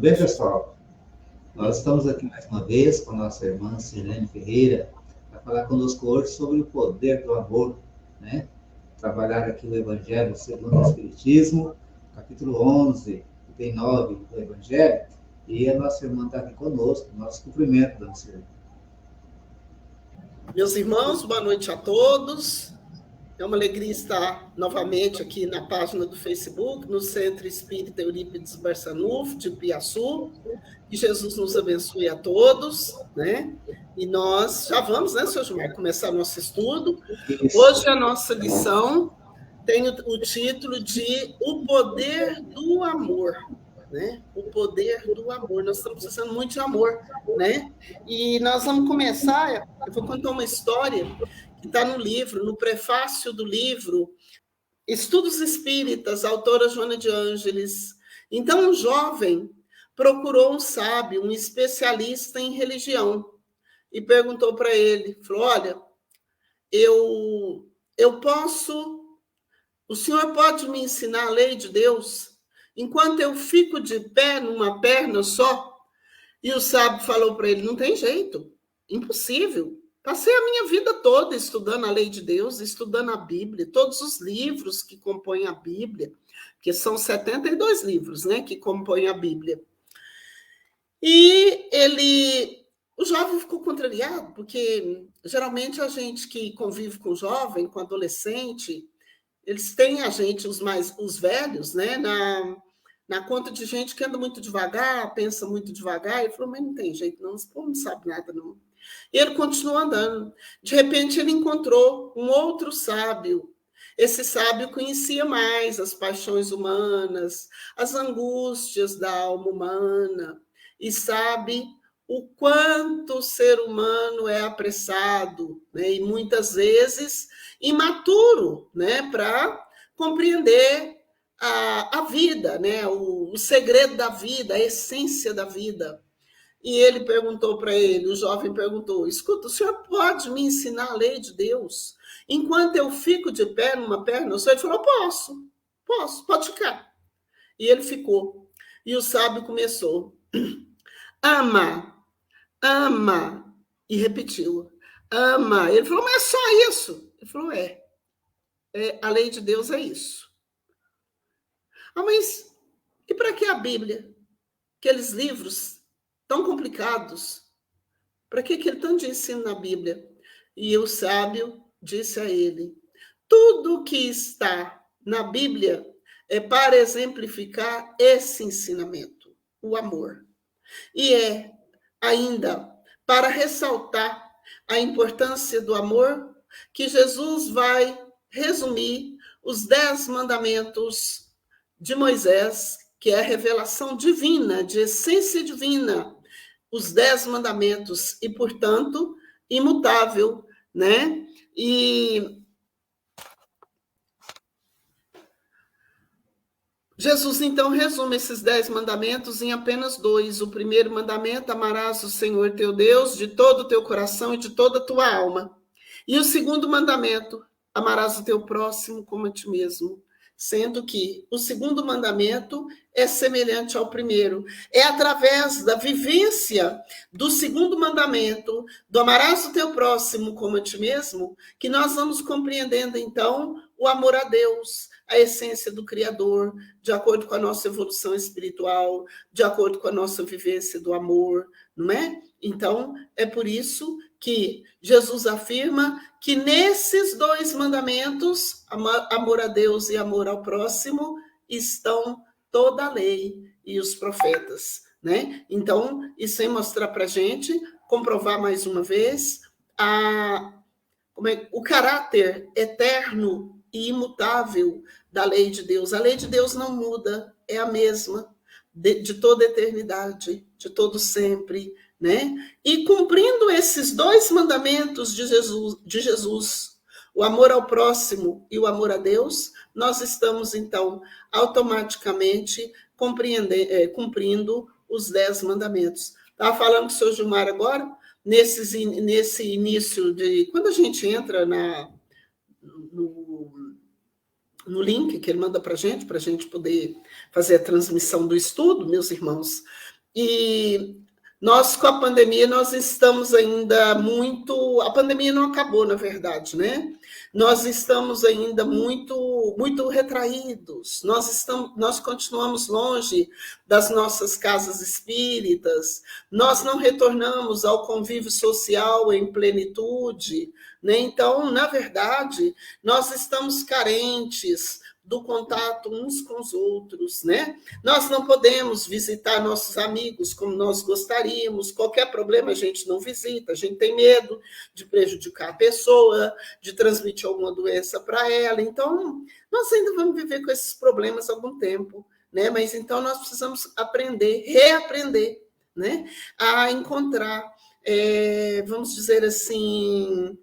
bem, pessoal? Nós estamos aqui mais uma vez com a nossa irmã Sirlene Ferreira para falar conosco hoje sobre o poder do amor, né? Trabalhar aqui o Evangelho segundo o Espiritismo, capítulo 11, item 9 do Evangelho, e a nossa irmã está aqui conosco, nosso cumprimento, dona Sirlene. Meus irmãos, boa noite a todos. É uma alegria estar novamente aqui na página do Facebook, no Centro Espírita Eurípides Barçanufo, de Piaçu. Que Jesus nos abençoe a todos, né? E nós já vamos, né, Sr. Gilmar, começar nosso estudo. Isso. Hoje a nossa lição tem o título de O Poder do Amor, né? O poder do amor. Nós estamos precisando muito de amor, né? E nós vamos começar, eu vou contar uma história que está no livro, no prefácio do livro Estudos Espíritas, autora Joana de Ângeles. Então, um jovem procurou um sábio, um especialista em religião, e perguntou para ele, falou, olha, eu posso, o senhor pode me ensinar a lei de Deus enquanto eu fico de pé numa perna só? E o sábio falou para ele, não tem jeito, impossível. Passei a minha vida toda estudando a lei de Deus, estudando a Bíblia, todos os livros que compõem a Bíblia, que são 72 livros, né, que compõem a Bíblia. E o jovem ficou contrariado, porque geralmente a gente que convive com jovem, com adolescente, eles têm a gente, os velhos, né, na conta de gente que anda muito devagar, pensa muito devagar. Ele falou, mas não tem jeito não, esse povo não sabe nada não. E ele continuou andando. De repente ele encontrou um outro sábio. Esse sábio conhecia mais as paixões humanas, as angústias da alma humana, e sabe o quanto o ser humano é apressado, né, e muitas vezes imaturo, né, para compreender a vida, né, o segredo da vida, a essência da vida. E ele perguntou para ele, o jovem perguntou, escuta, o senhor pode me ensinar a lei de Deus enquanto eu fico de pé numa perna? O senhor falou, posso, pode ficar. E ele ficou. E o sábio começou, ama, e repetiu, ama. Ele falou, mas é só isso? Ele falou, a lei de Deus é isso. Ah, mas e para que a Bíblia? Aqueles livros tão complicados, para que aquele tanto de ensino na Bíblia? E o sábio disse a ele, tudo que está na Bíblia é para exemplificar esse ensinamento, o amor. E é ainda para ressaltar a importância do amor que Jesus vai resumir os 10 mandamentos de Moisés, que é a revelação divina, de essência divina, os 10 mandamentos, e, portanto, imutável, né? E Jesus, então, resume esses 10 mandamentos em apenas 2. O primeiro mandamento, amarás o Senhor teu Deus de todo o teu coração e de toda a tua alma. E o segundo mandamento, amarás o teu próximo como a ti mesmo. Sendo que o segundo mandamento é semelhante ao primeiro. É através da vivência do segundo mandamento, do amarás o teu próximo como a ti mesmo, que nós vamos compreendendo, então, o amor a Deus, a essência do Criador, de acordo com a nossa evolução espiritual, de acordo com a nossa vivência do amor, não é? Então, é por isso que Jesus afirma que nesses 2 mandamentos, amor a Deus e amor ao próximo, estão toda a lei e os profetas, né? Então, isso aí mostrar para a gente, comprovar mais uma vez, o caráter eterno e imutável da lei de Deus. A lei de Deus não muda, é a mesma, de toda a eternidade, de todo sempre, né? E cumprindo esses 2 mandamentos de Jesus, o amor ao próximo e o amor a Deus, nós estamos, então, automaticamente cumprindo os 10 mandamentos. Estava falando com o senhor Gilmar agora, nesse início de... Quando a gente entra no link que ele manda para a gente poder fazer a transmissão do estudo, meus irmãos. E nós, com a pandemia, nós estamos ainda muito... A pandemia não acabou, na verdade, né? Nós estamos ainda muito, muito retraídos. Nós continuamos longe das nossas casas espíritas. Nós não retornamos ao convívio social em plenitude, né? Então, na verdade, nós estamos carentes do contato uns com os outros, né? Nós não podemos visitar nossos amigos como nós gostaríamos, qualquer problema a gente não visita, a gente tem medo de prejudicar a pessoa, de transmitir alguma doença para ela, então nós ainda vamos viver com esses problemas algum tempo, né? Mas então nós precisamos aprender, reaprender, né? A encontrar, vamos dizer assim,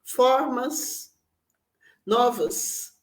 formas novas,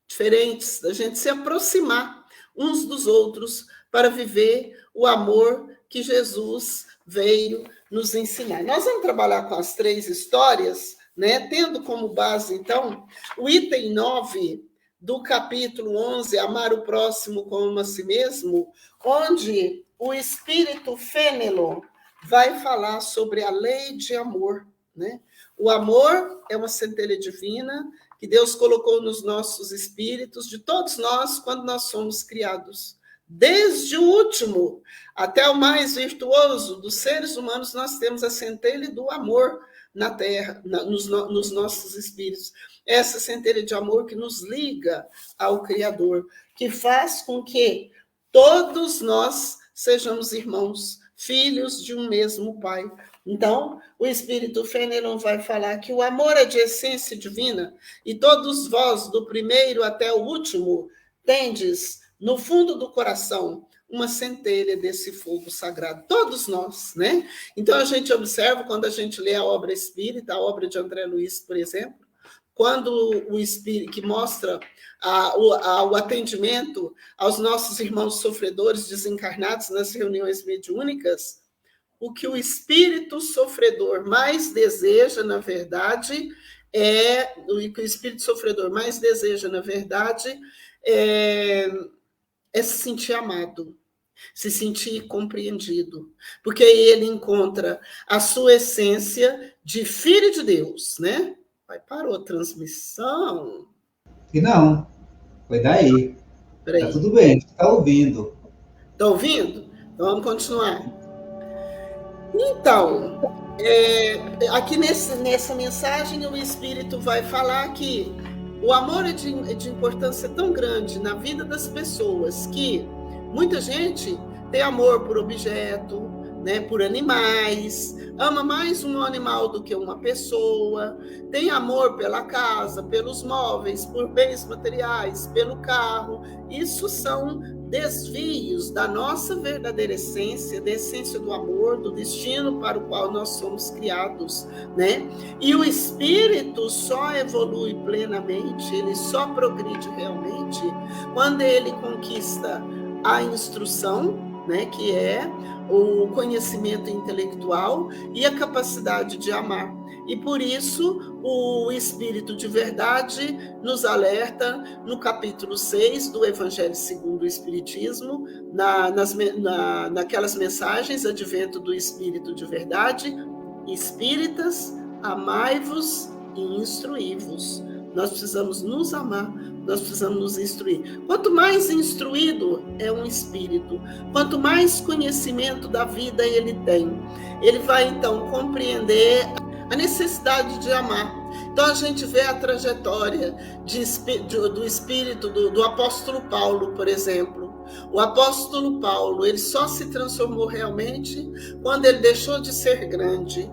diferentes, da gente se aproximar uns dos outros para viver o amor que Jesus veio nos ensinar. Nós vamos trabalhar com as 3 histórias, né? Tendo como base, então, o item 9 do capítulo 11, Amar o Próximo como a si mesmo, onde o espírito Fênelon vai falar sobre a lei de amor, né? O amor é uma centelha divina que Deus colocou nos nossos espíritos, de todos nós, quando nós somos criados. Desde o último até o mais virtuoso dos seres humanos, nós temos a centelha do amor na Terra, nos nossos espíritos. Essa centelha de amor que nos liga ao Criador, que faz com que todos nós sejamos irmãos, filhos de um mesmo Pai. Então, o espírito Fênelon vai falar que o amor é de essência divina e todos vós, do primeiro até o último, tendes no fundo do coração uma centelha desse fogo sagrado. Todos nós, né? Então, a gente observa, quando a gente lê a obra espírita, a obra de André Luiz, por exemplo, quando o espírito que mostra o atendimento aos nossos irmãos sofredores desencarnados nas reuniões mediúnicas, o que o espírito sofredor mais deseja, na verdade, o que o espírito sofredor mais deseja, na verdade, é se sentir amado, se sentir compreendido, porque aí ele encontra a sua essência de filho de Deus, né? Vai, parou a transmissão. E não, foi daí. Está tudo bem, está ouvindo. Está ouvindo? Então vamos continuar. Então, aqui nessa mensagem, o Espírito vai falar que o amor é de importância tão grande na vida das pessoas que muita gente tem amor por objeto, né, por animais, ama mais um animal do que uma pessoa, tem amor pela casa, pelos móveis, por bens materiais, pelo carro. Isso são desvios da nossa verdadeira essência, da essência do amor, do destino para o qual nós somos criados, né? E o espírito só evolui plenamente, ele só progride realmente quando ele conquista a instrução, né, que é o conhecimento intelectual e a capacidade de amar. E por isso o Espírito de Verdade nos alerta no capítulo 6 do Evangelho segundo o Espiritismo, naquelas mensagens, advento do Espírito de Verdade: espíritas, amai-vos e instruí-vos. Nós precisamos nos amar, nós precisamos nos instruir. Quanto mais instruído é um espírito, quanto mais conhecimento da vida ele tem, ele vai então compreender a necessidade de amar. Então a gente vê a trajetória do espírito do apóstolo Paulo, por exemplo. O apóstolo Paulo, ele só se transformou realmente quando ele deixou de ser grande,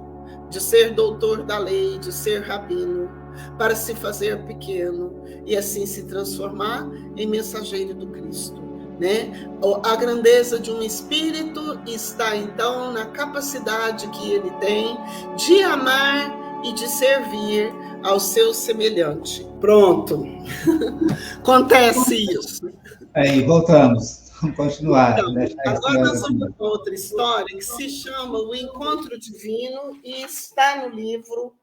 de ser doutor da lei, de ser rabino, para se fazer pequeno e assim se transformar em mensageiro do Cristo, né? A grandeza de um espírito está então na capacidade que ele tem de amar e de servir ao seu semelhante. Pronto. Acontece isso. Aí, voltamos. Vamos continuar. Então, agora nós vamos para outra história que se chama O Encontro Divino e está no livro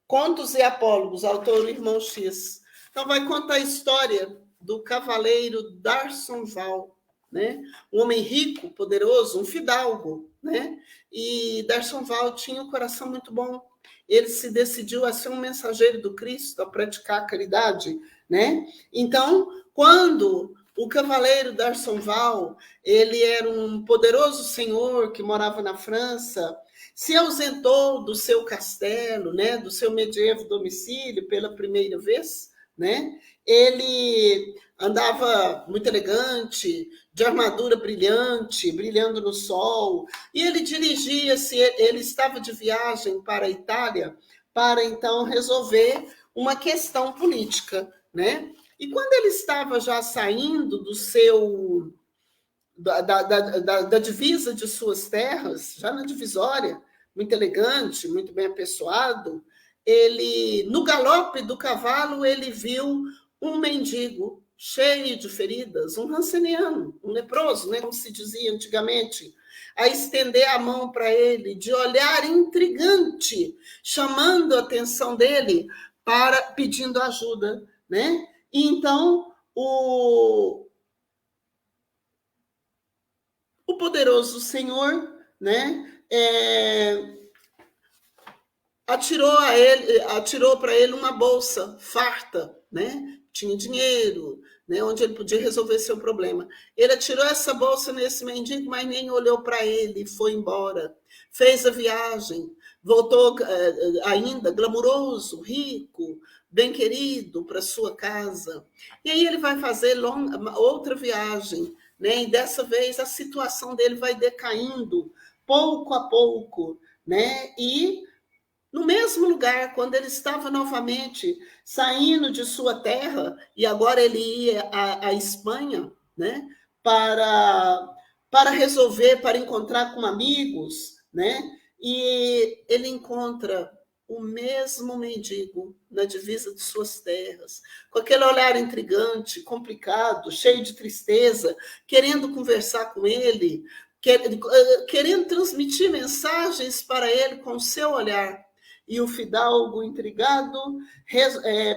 Contos e Apólogos, autor Irmão X. Então, vai contar a história do cavaleiro D'Arsonval, né? Um homem rico, poderoso, um fidalgo, né? E D'Arsonval tinha um coração muito bom. Ele se decidiu a ser um mensageiro do Cristo, a praticar a caridade, né? Então, quando o cavaleiro D'Arsonval, ele era um poderoso senhor que morava na França, se ausentou do seu castelo, né, do seu medievo domicílio pela primeira vez, né? Ele andava muito elegante, de armadura brilhante, brilhando no sol, e ele dirigia-se, ele estava de viagem para a Itália para então resolver uma questão política, né? E quando ele estava já saindo do seu da divisa de suas terras, já na divisória, muito elegante, muito bem apessoado, ele, no galope do cavalo, ele viu um mendigo cheio de feridas, um ranceniano, um leproso, né, como se dizia antigamente, a estender a mão para ele, de olhar intrigante, chamando a atenção dele, para pedindo ajuda, né? E então o poderoso Senhor, né, atirou para ele uma bolsa farta, né? Tinha dinheiro, né, onde ele podia resolver seu problema. Ele atirou essa bolsa nesse mendigo, mas nem olhou para ele, foi embora. Fez a viagem, voltou ainda glamuroso, rico, bem querido para sua casa. E aí ele vai fazer outra viagem, né? E dessa vez a situação dele vai decaindo pouco a pouco, né? E no mesmo lugar, quando ele estava novamente saindo de sua terra, e agora ele ia à Espanha, né, para resolver, para encontrar com amigos, né, e ele encontra o mesmo mendigo na divisa de suas terras, com aquele olhar intrigante, complicado, cheio de tristeza, querendo conversar com ele, querendo transmitir mensagens para ele com o seu olhar. E o fidalgo, intrigado,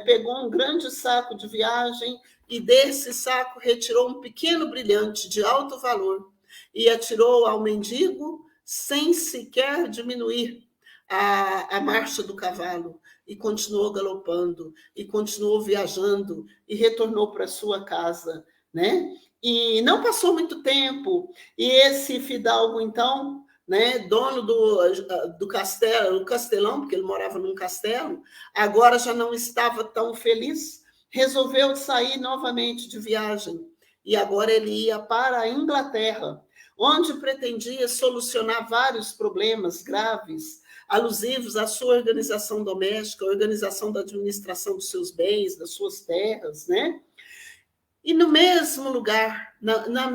pegou um grande saco de viagem e desse saco retirou um pequeno brilhante de alto valor e atirou ao mendigo sem sequer diminuir a marcha do cavalo, e continuou galopando, e continuou viajando, e retornou para sua casa, né? E não passou muito tempo, e esse fidalgo, então, né, dono do castelo, do castelão, porque ele morava num castelo, agora já não estava tão feliz, resolveu sair novamente de viagem, e agora ele ia para a Inglaterra, onde pretendia solucionar vários problemas graves, alusivos à sua organização doméstica, à organização da administração dos seus bens, das suas terras, né? E no mesmo lugar, no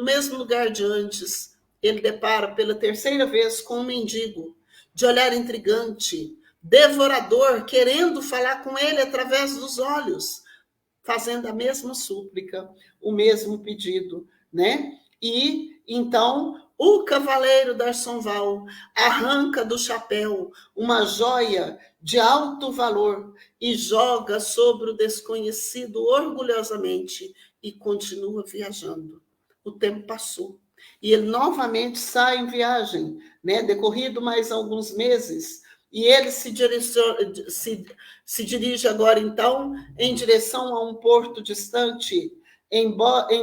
mesmo lugar de antes, ele depara pela terceira vez com um mendigo, de olhar intrigante, devorador, querendo falar com ele através dos olhos, fazendo a mesma súplica, o mesmo pedido, né? E então o cavaleiro D'Arsonval arranca do chapéu uma joia de alto valor e joga sobre o desconhecido orgulhosamente e continua viajando. O tempo passou e ele novamente sai em viagem, né? Decorrido mais alguns meses, e ele se dirige agora, então, em direção a um porto distante, em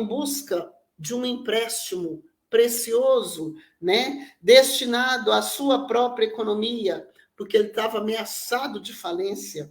busca de um empréstimo precioso, né, destinado à sua própria economia, porque ele estava ameaçado de falência.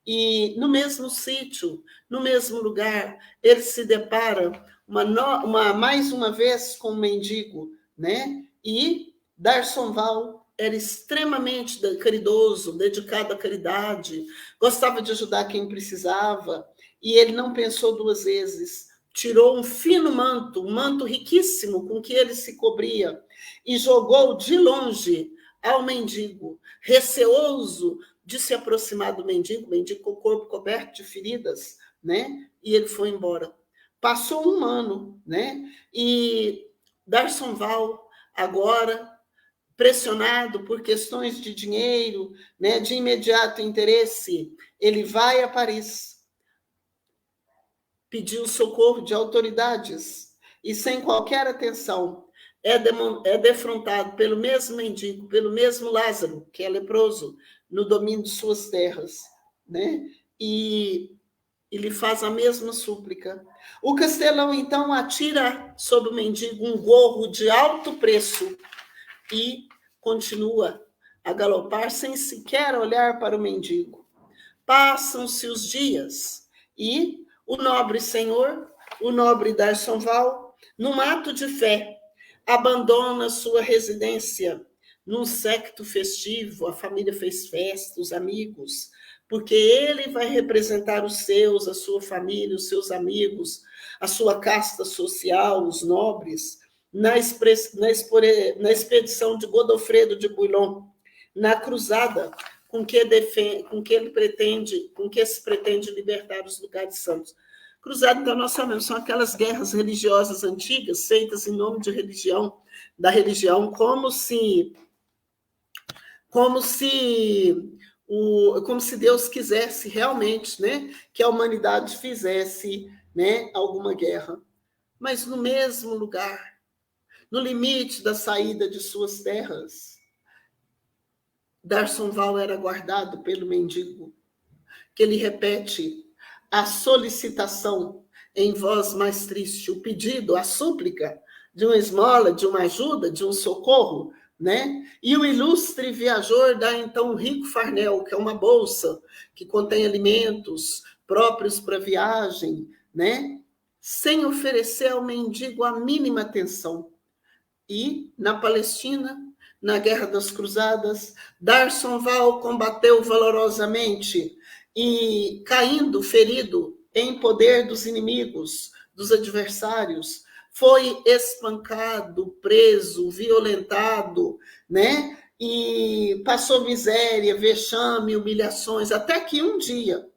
E no mesmo sítio, no mesmo lugar, ele se depara mais uma vez com um mendigo, né? E D'Arsonval era extremamente caridoso, dedicado à caridade, gostava de ajudar quem precisava, e ele não pensou duas vezes. Tirou um fino manto, um manto riquíssimo com que ele se cobria, e jogou de longe ao mendigo, receoso de se aproximar do mendigo, com o corpo coberto de feridas, né? E ele foi embora. Passou um ano, né? E D'Arsonval, agora pressionado por questões de dinheiro, né, de imediato interesse, ele vai a Paris pediu socorro de autoridades e, sem qualquer atenção, é defrontado pelo mesmo mendigo, pelo mesmo Lázaro, que é leproso, no domínio de suas terras, né? E lhe faz a mesma súplica. O castelão, então, atira sobre o mendigo um gorro de alto preço e continua a galopar sem sequer olhar para o mendigo. Passam-se os dias e o nobre senhor, o nobre D'Arsonval, num ato de fé, abandona sua residência num séquito festivo. A família fez festa, os amigos, porque ele vai representar os seus, a sua família, os seus amigos, a sua casta social, os nobres, na expedição de Godofredo de Bouillon, na cruzada com que se pretende libertar os lugares santos. Cruzada, então, nós sabemos, são aquelas guerras religiosas antigas, feitas em nome de religião, da religião, como se Deus quisesse realmente, né, que a humanidade fizesse, né, alguma guerra. Mas no mesmo lugar, no limite da saída de suas terras, D'Arsonval era guardado pelo mendigo, que lhe repete a solicitação em voz mais triste, o pedido, a súplica de uma esmola, de uma ajuda, de um socorro, né? E o ilustre viajor dá então um rico farnel, que é uma bolsa que contém alimentos próprios para viagem, né? Sem oferecer ao mendigo a mínima atenção. E na Palestina, na Guerra das Cruzadas, D'Arsonval combateu valorosamente e, caindo ferido em poder dos inimigos, dos adversários, foi espancado, preso, violentado, né? E passou miséria, vexame, humilhações, até que um dia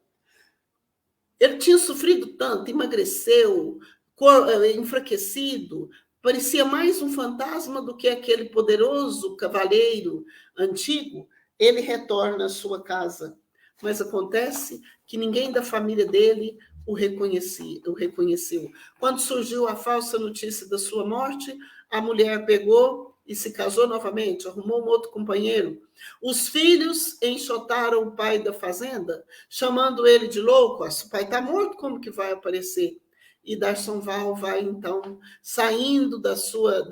ele tinha sofrido tanto, emagreceu, enfraquecido, parecia mais um fantasma do que aquele poderoso cavaleiro antigo. Ele retorna à sua casa, mas acontece que ninguém da família dele o reconheceu. Quando surgiu a falsa notícia da sua morte, a mulher pegou e se casou novamente, arrumou um outro companheiro. Os filhos enxotaram o pai da fazenda, chamando ele de louco. O pai está morto, como que vai aparecer? E D'Arsonval vai, então, saindo da sua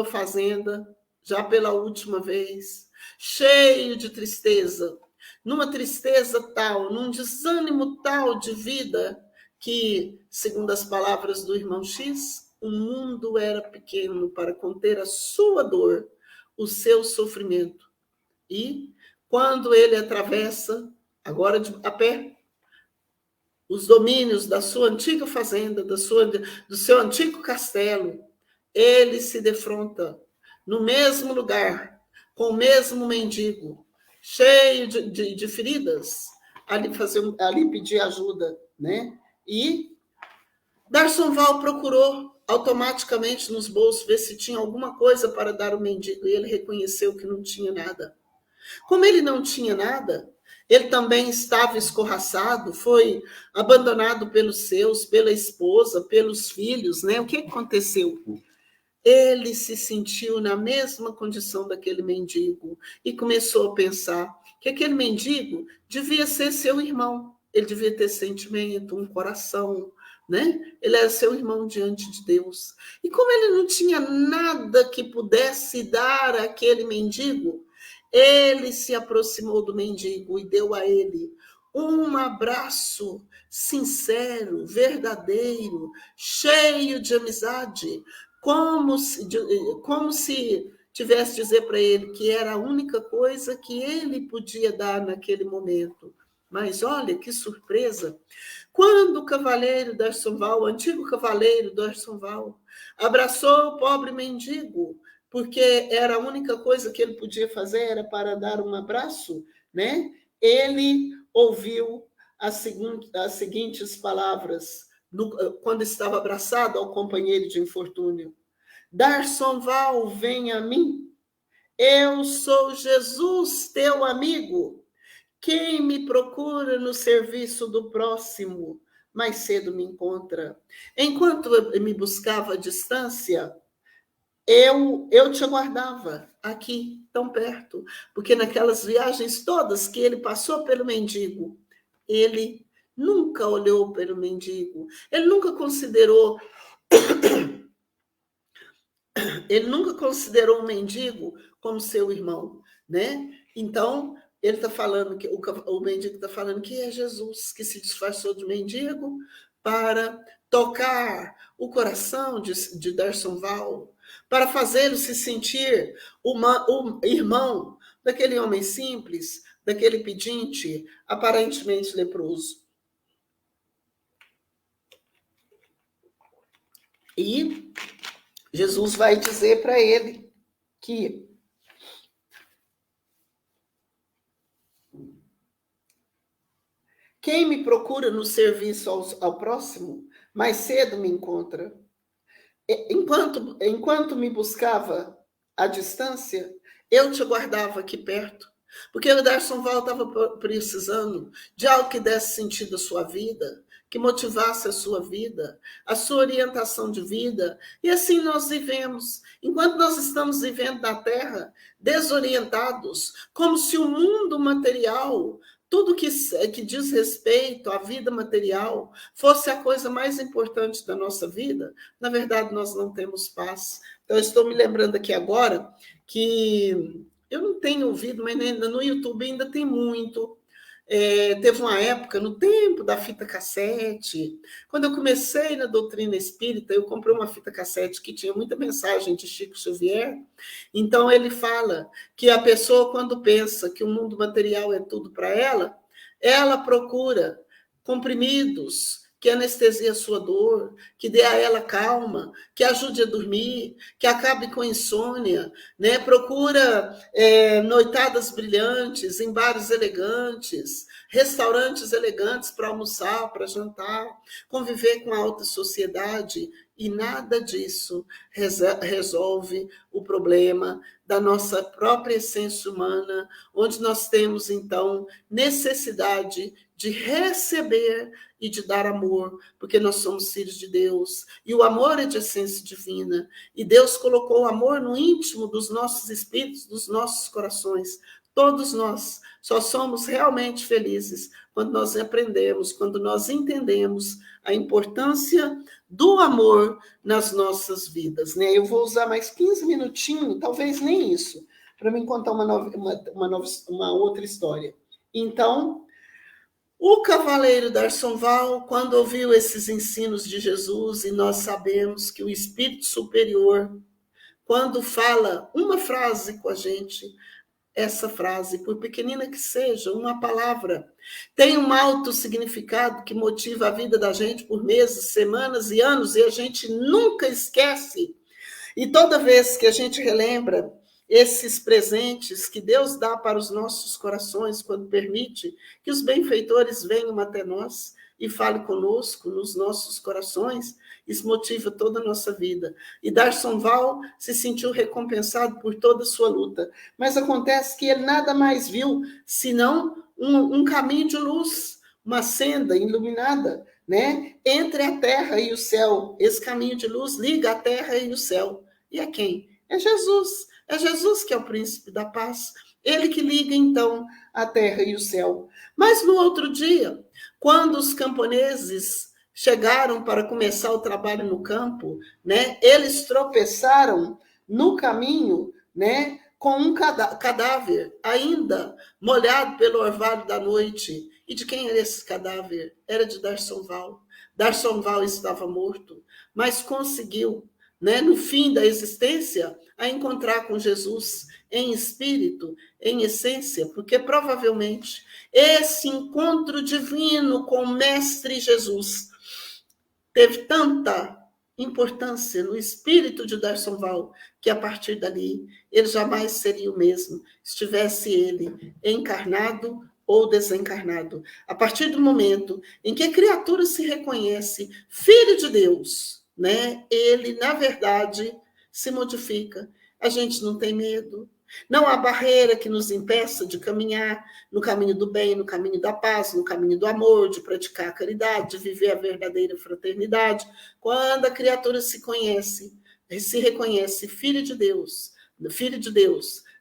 fazenda, já pela última vez, cheio de tristeza, numa tristeza tal, num desânimo tal de vida, que, segundo as palavras do irmão X, o mundo era pequeno para conter a sua dor, o seu sofrimento. E, quando ele atravessa, agora a pé, os domínios da sua antiga fazenda, do seu antigo castelo, ele se defronta no mesmo lugar, com o mesmo mendigo, cheio de feridas, ali pedir ajuda, né? E D'Arsonval procurou automaticamente nos bolsos ver se tinha alguma coisa para dar ao mendigo, e ele reconheceu que não tinha nada. Como ele não tinha nada, ele também estava escorraçado, foi abandonado pelos seus, pela esposa, pelos filhos, né? O que aconteceu? Ele se sentiu na mesma condição daquele mendigo e começou a pensar que aquele mendigo devia ser seu irmão, ele devia ter sentimento, um coração, né? Ele era seu irmão diante de Deus. E como ele não tinha nada que pudesse dar àquele mendigo, ele se aproximou do mendigo e deu a ele um abraço sincero, verdadeiro, cheio de amizade, como se tivesse dizer para ele que era a única coisa que ele podia dar naquele momento. Mas olha que surpresa! Quando o cavaleiro D'Arsonval, o antigo cavaleiro D'Arsonval, abraçou o pobre mendigo, porque era a única coisa que ele podia fazer, era para dar um abraço, né? Ele ouviu as seguintes palavras, quando estava abraçado ao companheiro de infortúnio: D'Arsonval, vem a mim, eu sou Jesus, teu amigo, Quem me procura no serviço do próximo, mais cedo me encontra. Enquanto eu me buscava à distância, eu te aguardava aqui, tão perto, porque naquelas viagens todas que ele passou pelo mendigo, ele nunca olhou pelo mendigo, ele nunca considerou o mendigo como seu irmão, né? Então, ele está falando que o mendigo está falando que é Jesus que se disfarçou de mendigo para tocar o coração de Darson Val, para fazê-lo se sentir o irmão daquele homem simples, daquele pedinte aparentemente leproso. E Jesus vai dizer para ele que quem me procura no serviço ao próximo, mais cedo me encontra. Enquanto me buscava à distância, eu te aguardava aqui perto. Porque o Darson Val estava precisando de algo que desse sentido à sua vida, que motivasse a sua vida, a sua orientação de vida. E assim nós vivemos. Enquanto nós estamos vivendo na Terra, desorientados, como se o mundo material, tudo que diz respeito à vida material, fosse a coisa mais importante da nossa vida, na verdade, nós não temos paz. Então, eu estou me lembrando aqui agora que eu não tenho ouvido, mas no YouTube ainda tem muito. Teve uma época, no tempo da fita cassete, quando eu comecei na doutrina espírita, eu comprei uma fita cassete que tinha muita mensagem de Chico Xavier. Então, ele fala que a pessoa, quando pensa que o mundo material é tudo para ela procura comprimidos que anestesia a sua dor, que dê a ela calma, que ajude a dormir, que acabe com a insônia, né? Procura noitadas brilhantes em bares elegantes, restaurantes elegantes para almoçar, para jantar, conviver com a alta sociedade, e nada disso resolve o problema da nossa própria essência humana, onde nós temos, então, necessidade de receber e de dar amor, porque nós somos filhos de Deus, e o amor é de essência divina, e Deus colocou o amor no íntimo dos nossos espíritos, dos nossos corações. Todos nós só somos realmente felizes quando nós aprendemos, quando nós entendemos a importância do amor nas nossas vidas, né? Eu vou usar mais 15 minutinhos, talvez nem isso, para me contar uma outra história. Então, o cavaleiro Darson Val, quando ouviu esses ensinos de Jesus, e nós sabemos que o Espírito Superior, quando fala uma frase com a gente, essa frase, por pequenina que seja, uma palavra, tem um alto significado que motiva a vida da gente por meses, semanas e anos, e a gente nunca esquece. E toda vez que a gente relembra esses presentes que Deus dá para os nossos corações, quando permite que os benfeitores venham até nós e falem conosco nos nossos corações, isso motiva toda a nossa vida. E Darson Val se sentiu recompensado por toda a sua luta. Mas acontece que ele nada mais viu senão um caminho de luz, uma senda iluminada, né? Entre a terra e o céu. Esse caminho de luz liga a terra e o céu. E é quem? É Jesus. É Jesus que é o príncipe da paz. Ele que liga, então, a terra e o céu. Mas no outro dia, quando os camponeses chegaram para começar o trabalho no campo, né, eles tropeçaram no caminho, né, com um cadáver ainda molhado pelo orvalho da noite. E de quem era esse cadáver? Era de Darson Val. Darson Val estava morto, mas conseguiu, né, no fim da existência, a encontrar com Jesus em espírito, em essência, porque provavelmente esse encontro divino com o Mestre Jesus teve tanta importância no espírito de Darson Val, que a partir dali ele jamais seria o mesmo, estivesse ele encarnado ou desencarnado. A partir do momento em que a criatura se reconhece filho de Deus, né, ele, na verdade, se modifica. A gente não tem medo, Não há barreira que nos impeça de caminhar no caminho do bem, no caminho da paz, no caminho do amor, de praticar a caridade, de viver a verdadeira fraternidade. Quando a criatura se reconhece filho de Deus,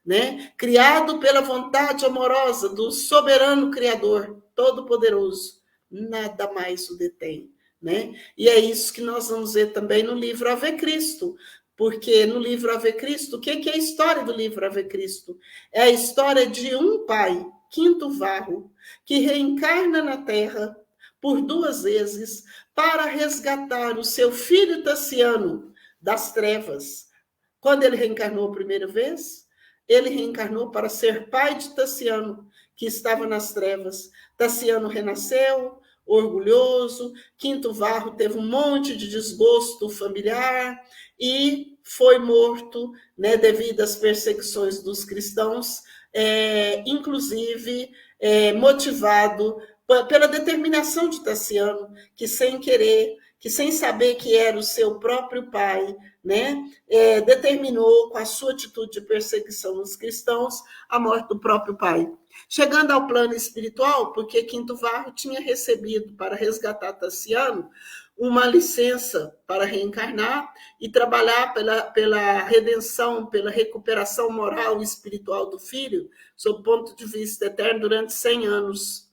né? Criado pela vontade amorosa do soberano Criador, todo-poderoso, nada mais o detém, né? E é isso que nós vamos ver também no livro Ave Cristo, porque no livro Ave Cristo, o que é a história do livro Ave Cristo? É a história de um pai, Quinto Varro, que reencarna na Terra por 2 vezes para resgatar o seu filho Tassiano das trevas. Quando ele reencarnou a primeira vez, ele reencarnou para ser pai de Tassiano, que estava nas trevas. Tassiano renasceu, orgulhoso, Quinto Varro teve um monte de desgosto familiar e foi morto, né, devido às perseguições dos cristãos, inclusive motivado pela determinação de Tassiano, que sem querer, que sem saber que era o seu próprio pai, né, determinou com a sua atitude de perseguição aos cristãos a morte do próprio pai. Chegando ao plano espiritual, porque Quinto Varro tinha recebido para resgatar Tassiano uma licença para reencarnar e trabalhar pela redenção, pela recuperação moral e espiritual do filho, sob o ponto de vista eterno, durante 100 anos.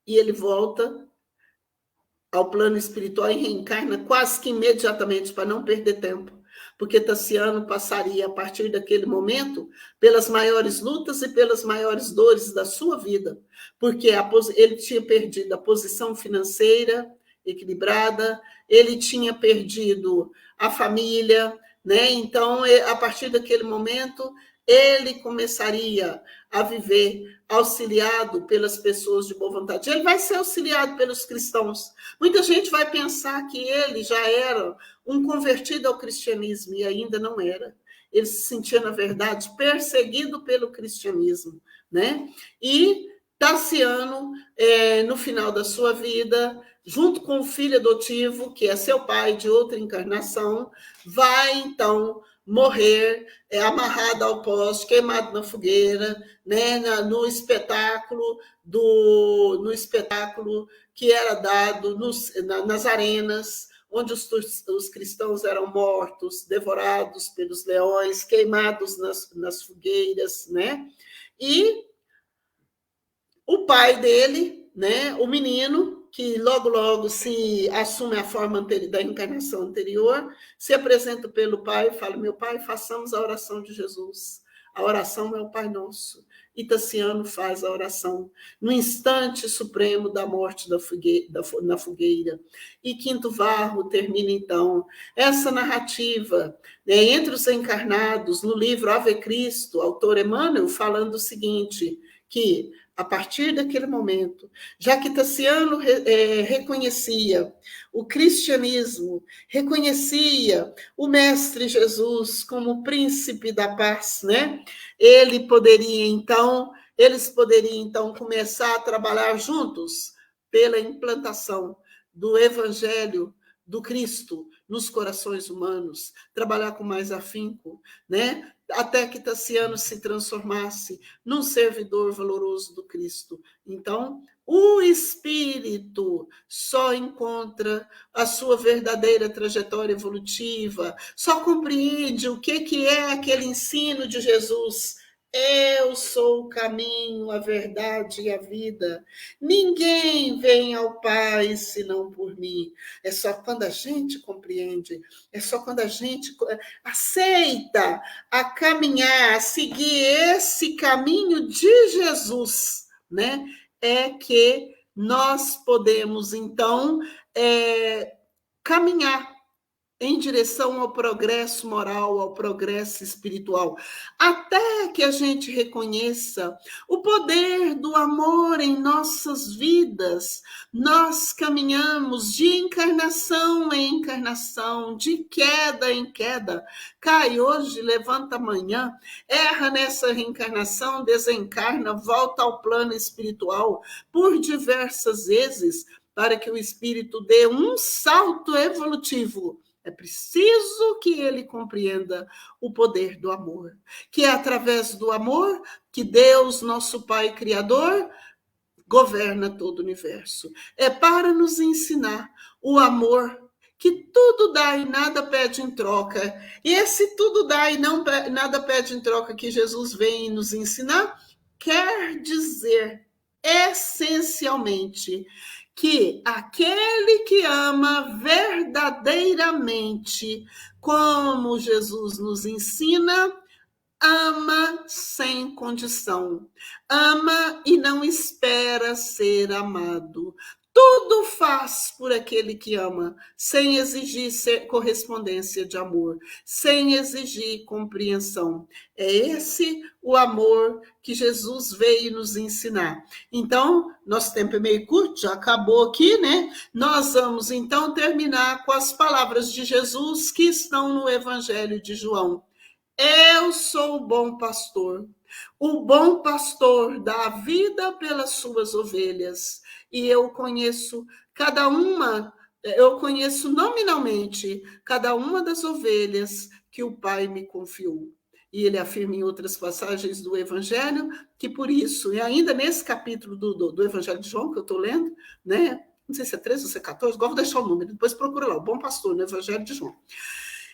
E ele volta ao plano espiritual e reencarna quase que imediatamente, para não perder tempo, porque Tassiano passaria, a partir daquele momento, pelas maiores lutas e pelas maiores dores da sua vida, porque ele tinha perdido a posição financeira equilibrada, ele tinha perdido a família, né? Então, a partir daquele momento, ele começaria a viver auxiliado pelas pessoas de boa vontade. Ele vai ser auxiliado pelos cristãos. Muita gente vai pensar que ele já era um convertido ao cristianismo, e ainda não era. Ele se sentia, na verdade, perseguido pelo cristianismo, né? E Tassiano, no final da sua vida, junto com o filho adotivo, que é seu pai de outra encarnação, vai, então, morrer amarrado ao poste, queimado na fogueira, né, no espetáculo que era dado nas arenas, onde os cristãos eram mortos, devorados pelos leões, queimados nas fogueiras, né? E o pai dele, né, o menino, que logo se assume a forma da encarnação anterior, se apresenta pelo pai e fala: meu pai, façamos a oração de Jesus. A oração é o Pai Nosso. E Tassiano faz a oração no instante supremo da morte na fogueira. E Quinto Varro termina, então, essa narrativa, né, entre os encarnados, no livro Ave Cristo, autor Emmanuel, falando o seguinte, que a partir daquele momento, já que Tassiano reconhecia o cristianismo, reconhecia o Mestre Jesus como o príncipe da paz, né? Eles poderiam, então, começar a trabalhar juntos pela implantação do Evangelho do Cristo nos corações humanos, trabalhar com mais afinco, né? Até que Tassiano se transformasse num servidor valoroso do Cristo. Então, o espírito só encontra a sua verdadeira trajetória evolutiva, só compreende o que é aquele ensino de Jesus. Eu sou o caminho, a verdade e a vida. Ninguém vem ao Pai senão por mim. É só quando a gente compreende, é só quando a gente aceita a caminhar, a seguir esse caminho de Jesus, né? É que nós podemos, então, caminhar em direção ao progresso moral, ao progresso espiritual, até que a gente reconheça o poder do amor em nossas vidas. Nós caminhamos de encarnação em encarnação, de queda em queda. Cai hoje, levanta amanhã, erra nessa reencarnação, desencarna, volta ao plano espiritual por diversas vezes, para que o espírito dê um salto evolutivo É preciso que ele compreenda o poder do amor, que é através do amor que Deus, nosso Pai Criador, governa todo o universo. É para nos ensinar o amor que tudo dá e nada pede em troca. E esse tudo dá e nada pede em troca que Jesus vem nos ensinar, quer dizer, essencialmente, que aquele que ama verdadeiramente, como Jesus nos ensina, ama sem condição, ama e não espera ser amado. Tudo faz por aquele que ama, sem exigir correspondência de amor, sem exigir compreensão. É esse o amor que Jesus veio nos ensinar. Então, nosso tempo é meio curto, já acabou aqui, né? Nós vamos, então, terminar com as palavras de Jesus que estão no Evangelho de João. Eu sou o bom pastor. O bom pastor dá a vida pelas suas ovelhas. E eu conheço nominalmente cada uma das ovelhas que o Pai me confiou. E ele afirma em outras passagens do Evangelho que por isso, e ainda nesse capítulo do Evangelho de João que eu estou lendo, né? Não sei se é 13 ou se é 14, agora vou deixar o número, depois procura lá, o bom pastor no Evangelho de João.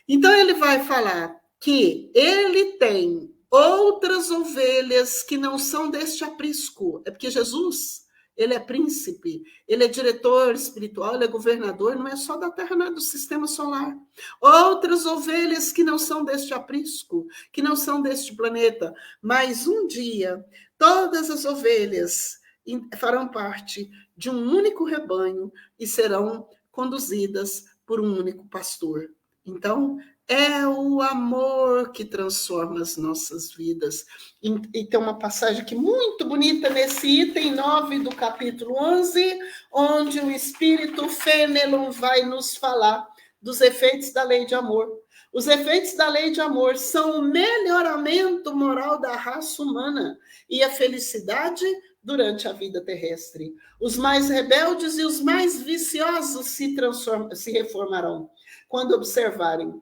Então ele vai falar que ele tem outras ovelhas que não são deste aprisco. É porque Jesus, ele é príncipe, ele é diretor espiritual, ele é governador, não é só da Terra, não é do sistema solar. Outras ovelhas que não são deste aprisco, que não são deste planeta. Mas um dia, todas as ovelhas farão parte de um único rebanho e serão conduzidas por um único pastor. Então, é o amor que transforma as nossas vidas. E tem uma passagem aqui muito bonita nesse item 9 do capítulo 11, onde o Espírito Fenelon vai nos falar dos efeitos da lei de amor. Os efeitos da lei de amor são o melhoramento moral da raça humana e a felicidade durante a vida terrestre. Os mais rebeldes e os mais viciosos se reformarão quando observarem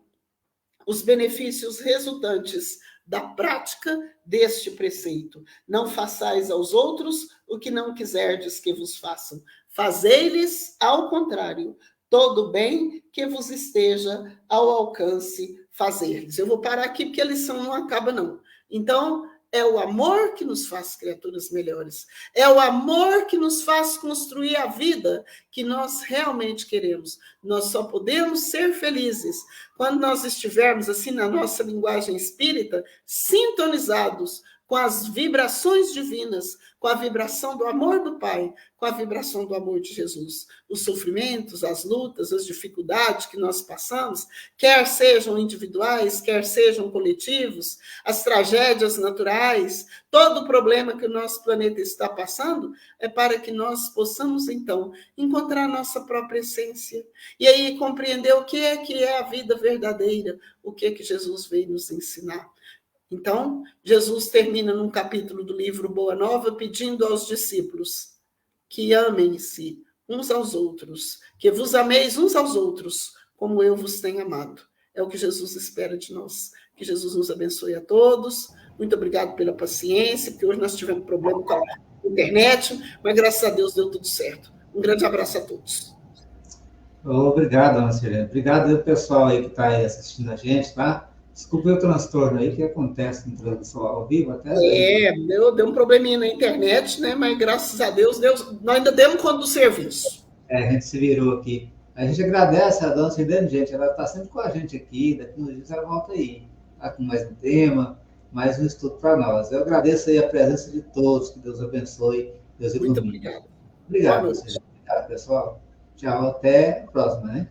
os benefícios resultantes da prática deste preceito. Não façais aos outros o que não quiserdes que vos façam. Fazei-lhes, ao contrário, todo o bem que vos esteja ao alcance fazer-lhes. Eu vou parar aqui porque a lição não acaba, não. Então, é o amor que nos faz criaturas melhores. É o amor que nos faz construir a vida que nós realmente queremos. Nós só podemos ser felizes quando nós estivermos, assim, na nossa linguagem espírita, sintonizados com as vibrações divinas, com a vibração do amor do Pai, com a vibração do amor de Jesus. Os sofrimentos, as lutas, as dificuldades que nós passamos, quer sejam individuais, quer sejam coletivos, as tragédias naturais, todo o problema que o nosso planeta está passando, é para que nós possamos, então, encontrar a nossa própria essência e aí compreender o que é a vida verdadeira, o que Jesus veio nos ensinar. Então, Jesus termina num capítulo do livro Boa Nova pedindo aos discípulos que amem-se uns aos outros, que vos ameis uns aos outros, como eu vos tenho amado. É o que Jesus espera de nós. Que Jesus nos abençoe a todos. Muito obrigado pela paciência, porque hoje nós tivemos problema com a internet, mas graças a Deus deu tudo certo. Um grande abraço a todos. Obrigado, Ana Sirene. Obrigado ao pessoal aí que está aí assistindo a gente, tá? Desculpe o transtorno aí que acontece na transmissão ao vivo até. Deu um probleminha na internet, né? Mas graças a Deus, nós ainda demos conta do serviço. A gente se virou aqui. A gente agradece a dona Sirene, gente. Ela está sempre com a gente aqui. Daqui uns dias ela volta aí. Está com mais um tema, mais um estudo para nós. Eu agradeço aí a presença de todos. Que Deus abençoe. Deus ilumine. Muito obrigado. Obrigado, Sirene. Obrigado, pessoal. Tchau, até a próxima, né?